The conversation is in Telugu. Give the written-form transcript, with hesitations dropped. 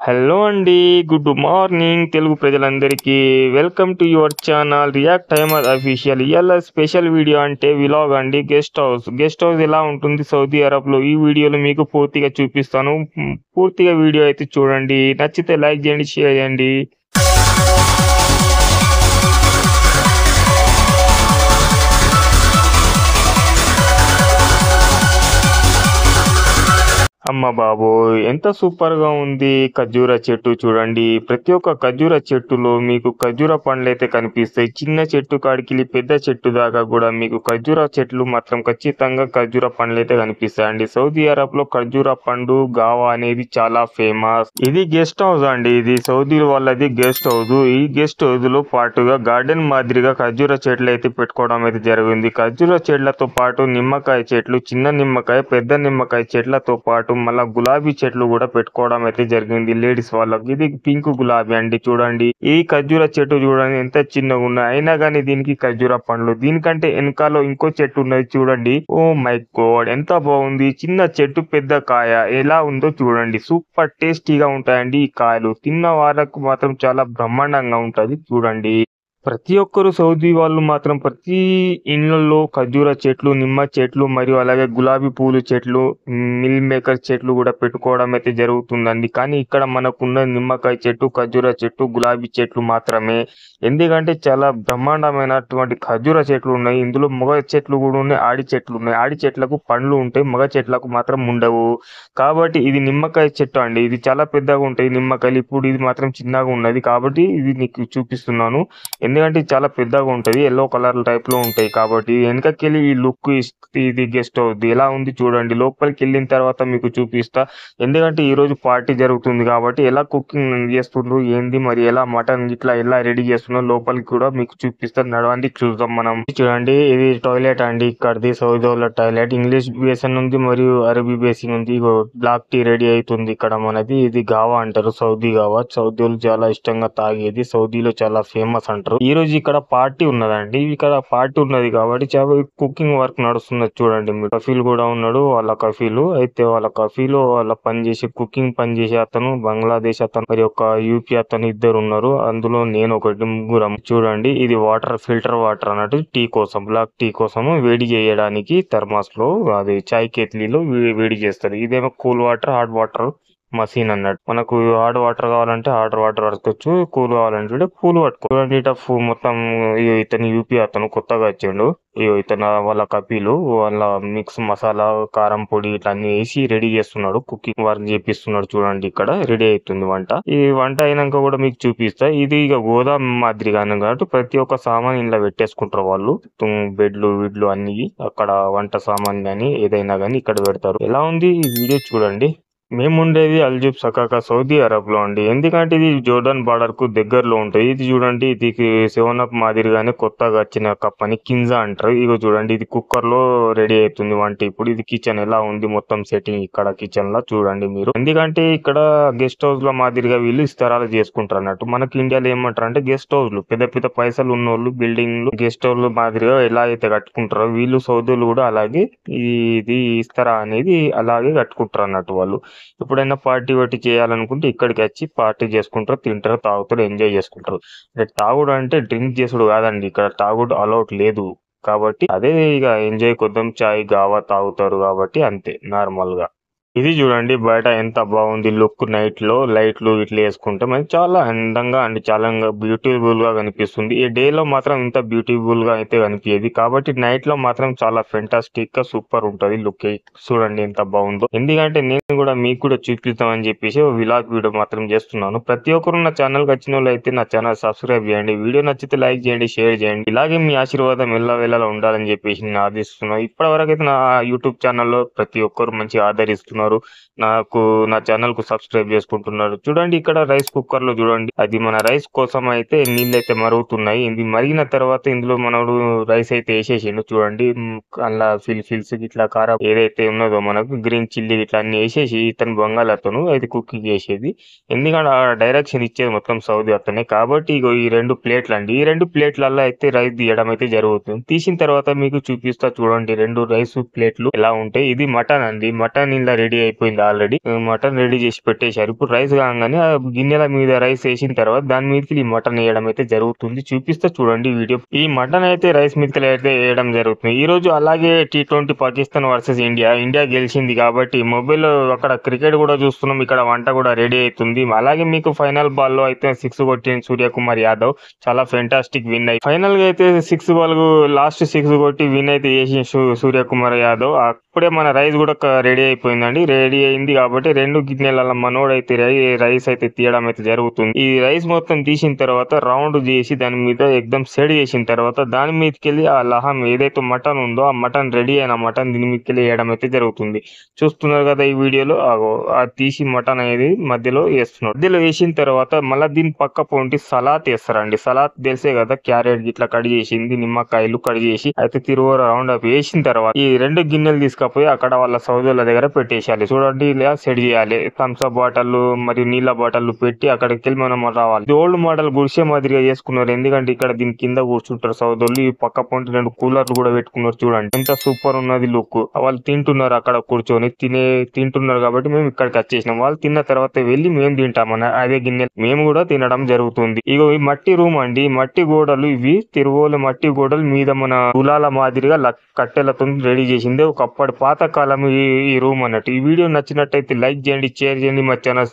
హలో అండి, గుడ్ మార్నింగ్ తెలుగు ప్రజలందరికీ. Welcome to your channel react Ahmed official. ఇవాళ స్పెషల్ వీడియో అంటే విలాగ్ అండి. గెస్ట్ హౌస్ ఎలా ఉంటుంది సౌదీ అరబ్లో, ఈ వీడియోలో మీకు పూర్తిగా చూపిస్తాను. పూర్తిగా వీడియో అయితే చూడండి. నచ్చితే లైక్ చేయండి, షేర్ చేయండి. అమ్మ బాబో, ఎంత సూపర్ గా ఉంది ఖర్జూర చెట్టు. చూడండి, ప్రతి ఒక్క ఖర్జూర చెట్టులో మీకు ఖర్జూర పండ్లు అయితే కనిపిస్తాయి. చిన్న చెట్టు కాడికి పెద్ద చెట్టు దాకా కూడా మీకు ఖర్జూర చెట్లు మాత్రం ఖచ్చితంగా ఖర్జూర పండ్లు అయితే కనిపిస్తాయండి. సౌదీ అరబ్ లో ఖర్జూర పండు గావా అనేది చాలా ఫేమస్. ఇది గెస్ట్ హౌస్ అండి. ఇది సౌదీ వాళ్ళది గెస్ట్ హౌస్. ఈ గెస్ట్ హౌస్ లో పాటుగా గార్డెన్ మాదిరిగా ఖర్జూర చెట్లు అయితే పెట్టుకోవడం అయితే జరిగింది. ఖర్జూర చెట్లతో పాటు నిమ్మకాయ చెట్లు, చిన్న నిమ్మకాయ, పెద్ద నిమ్మకాయ చెట్లతో పాటు మళ్ళా గులాబీ చెట్లు కూడా పెట్టుకోవడం అయితే జరిగింది లేడీస్ వాళ్ళకి. ఇది పింక్ గులాబీ అండి. చూడండి, ఈ ఖర్జూర చెట్టు చూడండి ఎంత చిన్నగా ఉన్నాయి, అయినా కానీ దీనికి ఖర్జూర పండ్లు. దీనికంటే వెనకాల ఇంకో చెట్టు ఉన్నది చూడండి. ఓ మై గాడ్, ఎంత బాగుంది. చిన్న చెట్టు పెద్ద కాయ ఎలా ఉందో చూడండి. సూపర్ టేస్టీగా ఉంటాయండి ఈ కాయలు. తిన్న వాళ్ళకు మాత్రం చాలా బ్రహ్మాండంగా ఉంటది. చూడండి, ప్రతి ఒక్కరు సౌదీ వాళ్ళు మాత్రం ప్రతి ఇళ్లలో ఖర్జూర చెట్లు, నిమ్మ చెట్లు మరియు అలాగే గులాబీ పూలు చెట్లు, మిల్ మేకర్ చెట్లు కూడా పెట్టుకోవడం అయితే జరుగుతుందండి. కానీ ఇక్కడ మనకున్న నిమ్మకాయ చెట్టు, ఖర్జూర చెట్టు, గులాబీ చెట్లు మాత్రమే. ఎందుకంటే చాలా బ్రహ్మాండమైనటువంటి ఖర్జూర చెట్లు ఉన్నాయి. ఇందులో మగ చెట్లు కూడా ఉన్నాయి, ఆడి చెట్లు ఉన్నాయి. ఆడి చెట్లకు పండ్లు ఉంటాయి, మగ చెట్లకు మాత్రం ఉండవు. కాబట్టి ఇది నిమ్మకాయ చెట్టు అండి. ఇది చాలా పెద్దగా ఉంటాయి నిమ్మకాయలు. ఇప్పుడు ఇది మాత్రం చిన్నగా ఉన్నది కాబట్టి ఇది నీకు చూపిస్తున్నాను. ఎందుకంటే చాలా పెద్దగా ఉంటది, ఎల్లో కలర్ టైప్ లో ఉంటాయి. కాబట్టి వెనకకెళ్ళి ఈ లుక్ ఇది గెస్ట్ హౌస్ ఎలా ఉంది చూడండి. లోపలికి వెళ్ళిన తర్వాత మీకు చూపిస్తా. ఎందుకంటే ఈ రోజు పార్టీ జరుగుతుంది కాబట్టి ఎలా కుకింగ్ చేస్తుండ్రు ఏంది, మరి ఎలా మటన్ ఇట్లా ఎలా రెడీ చేస్తున్నారు లోపలికి కూడా మీకు చూపిస్తారు. నడవండి, చూద్దాం మనం. చూడండి, ఇది టాయిలెట్ అండి. ఇక్కడది సౌదీ వాళ్ళ టాయిలెట్. ఇంగ్లీష్ బేసిన్ ఉంది మరియు అరబీ బేసిన్ ఉంది. బ్లాక్ టీ రెడీ అవుతుంది ఇక్కడ మనది. ఇది గావా అంటారు, సౌదీ గావా. సౌదీ వాళ్ళు చాలా ఇష్టంగా తాగేది, సౌదీలో చాలా ఫేమస్ అంటారు. ఈ రోజు ఇక్కడ పార్టీ ఉన్నదండి. ఇక్కడ పార్టీ ఉన్నది కాబట్టి చాలా కుకింగ్ వర్క్ నడుస్తున్నది. చూడండి, మీ కఫీల్ కూడా ఉన్నాడు. వాళ్ళ కఫీలు అయితే వాళ్ళ కఫీలు వాళ్ళ పని చేసి కుకింగ్ పని చేసే అతను బంగ్లాదేశ్ అతను మరి ఒక యూపీ అతను ఇద్దరు ఉన్నారు. అందులో నేను ఒకటి, ముగ్గురం. చూడండి, ఇది వాటర్, ఫిల్టర్ వాటర్ అన్నట్టు టీ కోసం, బ్లాక్ టీ కోసం వేడి చేయడానికి థర్మాస్ లో, అది చాయ్ కేత్లీలో వేడి చేస్తారు. ఇదేమో cool water, hot water machine అన్నట్టు. మనకు హాట్ వాటర్ కావాలంటే హాట్ వాటర్ పట్టుకోవచ్చు, కూల్ కావాలంటే కూల్ పట్టుకోవచ్చు. ఇట మొత్తం ఇతను యూపీ అతను కొత్తగా వచ్చిండు. ఇతను వాళ్ళ కపీలు వాళ్ళ మిక్స్ మసాలా, కారం పొడి ఇట్లా అన్ని వేసి రెడీ చేస్తున్నాడు, కుకింగ్ వర్క్ చేపిస్తున్నాడు. చూడండి, ఇక్కడ రెడీ అవుతుంది వంట. ఈ వంట అయినాక కూడా మీకు చూపిస్తా. ఇది ఇక గోదాం మాదిరిగానే కాబట్టి ప్రతి ఒక్క సామాన్ ఇలా పెట్టేసుకుంటారు వాళ్ళు. బెడ్లు విడ్లు అన్ని అక్కడ వంట సామాన్ గానీ ఏదైనా గానీ ఇక్కడ పెడతారు. ఎలా ఉంది ఈ వీడియో చూడండి. మేముండేది అల్జూబ్ సకాకా సౌదీ అరబ్ లో అండి. ఎందుకంటే ఇది జోర్డాన్ బార్డర్ కు దగ్గరలో ఉంటుంది. ఇది చూడండి, ఇది 7up మాదిరిగానే కొత్తగా వచ్చిన కప్పని కింజా అంటారు. ఇగో చూడండి, ఇది కుక్కర్ లో రెడీ అవుతుంది వంట. ఇప్పుడు ఇది కిచెన్ ఎలా ఉంది మొత్తం సెట్టింగ్ ఇక్కడ కిచెన్ లో చూడండి మీరు. ఎందుకంటే ఇక్కడ గెస్ట్ హౌస్ లో మాదిరిగా వీళ్ళు ఇస్తరాలు చేసుకుంటారు అన్నట్టు. మనకి ఇండియాలో ఏమంటారు అంటే గెస్ట్ హౌస్లు పెద్ద పెద్ద పైసలు ఉన్నోళ్ళు బిల్డింగ్లు గెస్ట్ హౌస్ మాదిరిగా ఎలా అయితే కట్టుకుంటారో వీళ్ళు సౌదీలు కూడా అలాగే ఇది ఇస్తరా అనేది అలాగే కట్టుకుంటారు అన్నట్టు. వాళ్ళు ఎప్పుడైనా పార్టీ ఒకటి చేయాలనుకుంటే ఇక్కడికి వచ్చి పార్టీ చేసుకుంటారు, తింటారు, తాగుతారు, ఎంజాయ్ చేసుకుంటారు. తాగుడు అంటే డ్రింక్ చేసుడు కాదండి, ఇక్కడ తాగుడు అలౌట్ లేదు. కాబట్టి అదే ఇక ఎంజాయ్ కొద్దాం చాయ్ గావా తాగుతారు కాబట్టి అంతే నార్మల్ గా. ఇది చూడండి బయట ఎంత బాగుంది లుక్. నైట్ లో లైట్లు ఇట్లా వేసుకుంటే మనకి చాలా అందంగా అండ్ చాలా బ్యూటిఫుల్ గా కనిపిస్తుంది. ఈ డే లో మాత్రం ఇంత బ్యూటిఫుల్ గా అయితే కనిపించేది కాబట్టి నైట్ లో మాత్రం చాలా ఫెంటాస్టిక్ గా సూపర్ ఉంటది లుక్. చూడండి ఎంత బాగుందో. ఎందుకంటే నేను కూడా మీకు కూడా చూపిస్తామని చెప్పేసి విలాగ్ వీడియో మాత్రం చేస్తున్నాను. ప్రతి ఒక్కరు నా ఛానల్ కి వచ్చిన వాళ్ళు అయితే నా ఛానల్ సబ్స్క్రైబ్ చేయండి, వీడియో నచ్చితే లైక్ చేయండి, షేర్ చేయండి. ఇలాగే మీ ఆశీర్వాదం ఎల్లవేళలా ఉండాలని చెప్పేసి నేను ఆదరిస్తున్నాను. ఇప్పటి వరకు అయితే నా యూట్యూబ్ ఛానల్లో ప్రతి ఒక్కరు మంచి ఆదరిస్తున్నారు. నాకు నా ఛానల్ కు సబ్స్క్రైబ్ చేసుకుంటున్నారు. చూడండి, ఇక్కడ రైస్ కుక్కర్ లో చూడండి, అది మన రైస్ కోసం అయితే నీళ్ళు అయితే మరుగుతున్నాయి. ఇది మరిగిన తర్వాత ఇందులో మనడు రైస్ అయితే వేసేసిండు. చూడండి, అలా ఫిల్స్ ఇట్లా కారం ఏదైతే ఉన్నదో మనకు గ్రీన్ చిల్లీ ఇట్లా అన్ని వేసేసి ఇతను బంగాళ అతను అయితే కుకింగ్ చేసేది. ఎందుకంటే ఆ డైరెక్షన్ ఇచ్చేది మొత్తం సౌదీ అతనే. కాబట్టి ఇగో ఈ 2 ప్లేట్లు అండి. ఈ 2 ప్లేట్లలో అయితే రైస్ తీయడం అయితే జరుగుతుంది. తీసిన తర్వాత మీకు చూపిస్తా. చూడండి, 2 రైస్ ప్లేట్లు ఎలా ఉంటాయి. ఇది మటన్ అండి. మటన్ ఇలా రెడీ రెడీ అయిపోయింది ఆల్రెడీ. మటన్ రెడీ చేసి పెట్టేశారు. ఇప్పుడు రైస్ కాగానే ఆ గిన్నెల మీద రైస్ వేసిన తర్వాత దాని మీదకి ఈ మటన్ వేయడం అయితే జరుగుతుంది. చూపిస్తా చూడండి వీడియో. ఈ మటన్ అయితే రైస్ మీదకి అయితే వేయడం జరుగుతుంది. ఈ రోజు అలాగే T20 పాకిస్తాన్ వర్సెస్ ఇండియా గెలిచింది కాబట్టి మొబైల్ అక్కడ క్రికెట్ కూడా చూస్తున్నాం. ఇక్కడ వంట కూడా రెడీ అవుతుంది. అలాగే మీకు ఫైనల్ బాల్ లో అయితే 6 కొట్టిన సూర్యకుమార్ యాదవ్ చాలా ఫెంటాస్టిక్ విన్ అయ్యి ఫైనల్ గా అయితే 6 బాల్ లాస్ట్ 6 కొట్టి విన్ అయితే చేసిన సూర్యకుమార్ యాదవ్. అప్పుడే మన రైస్ కూడా రెడీ అయిపోయిందండి. రెడీ అయింది కాబట్టి 2 గిన్నెల మనోడైతే రైస్ అయితే తీయడం అయితే జరుగుతుంది. ఈ రైస్ మొత్తం తీసిన తర్వాత రౌండ్ చేసి దాని మీద ఎక్దమ్ సెడ్ చేసిన తర్వాత దాని మీదకెళ్ళి ఆ లహం ఏదైతే మటన్ ఉందో ఆ మటన్ రెడీ అయిన మటన్ దీని మీదకెళ్ళి వేయడం అయితే జరుగుతుంది. చూస్తున్నారు కదా ఈ వీడియోలో. ఆ తీసి మటన్ అనేది మధ్యలో వేస్తున్నారు. మధ్యలో వేసిన తర్వాత మళ్ళీ దీని పక్క పొంటి సలాత్ వేస్తారండి. సలాత్ తెలిసే కదా, క్యారెట్ ఇట్లా కట్ చేసింది, నిమ్మకాయలు కట్ చేసి అయితే తిరుగు రౌండ్ అప్ వేసిన తర్వాత ఈ 2 గిన్నెలు తీసుకపోయి అక్కడ వాళ్ళ సౌదరుల దగ్గర పెట్టేసేయాలి. చూడండి ఇలా సెట్ చేయాలి. థమ్స్ అప్ బాటిల్ మరియు నీళ్ళ బాటిల్ పెట్టి అక్కడికి వెళ్ళి మనం రావాలి. ఇది ఓల్డ్ మోడల్ గుడిసె మాదిరిగా చేసుకున్నారు. ఎందుకంటే ఇక్కడ దీని కింద కూర్చుంటారు సౌదరులు. ఈ పక్క పొంటి 2 కూలర్లు కూడా పెట్టుకున్నారు. చూడండి ఎంత సూపర్ ఉన్నది లుక్. వాళ్ళు తింటున్నారు అక్కడ కూర్చొని తింటున్నారు కాబట్టి మేము ఇక్కడికి వచ్చేసినాం. వాళ్ళు తిన్న తర్వాత వెళ్ళి మేము తింటామన్న అదే గిన్నె మేము కూడా తినడం జరుగుతుంది. ఇగో ఈ మట్టి రూమ్ అండి. మట్టి గోడలు ఇవి తిరువోలు మట్టి గోడలు మీద మన కులాల మాదిరిగా కట్టెలతో రెడీ చేసింది ఒకప్పటి పాతకాలం ఈ రూమ్ అన్నట్టు. ఈ వీడియో నచ్చినట్టయితే లైక్ చేయండి, షేర్ చేయండి, మా ఛానల్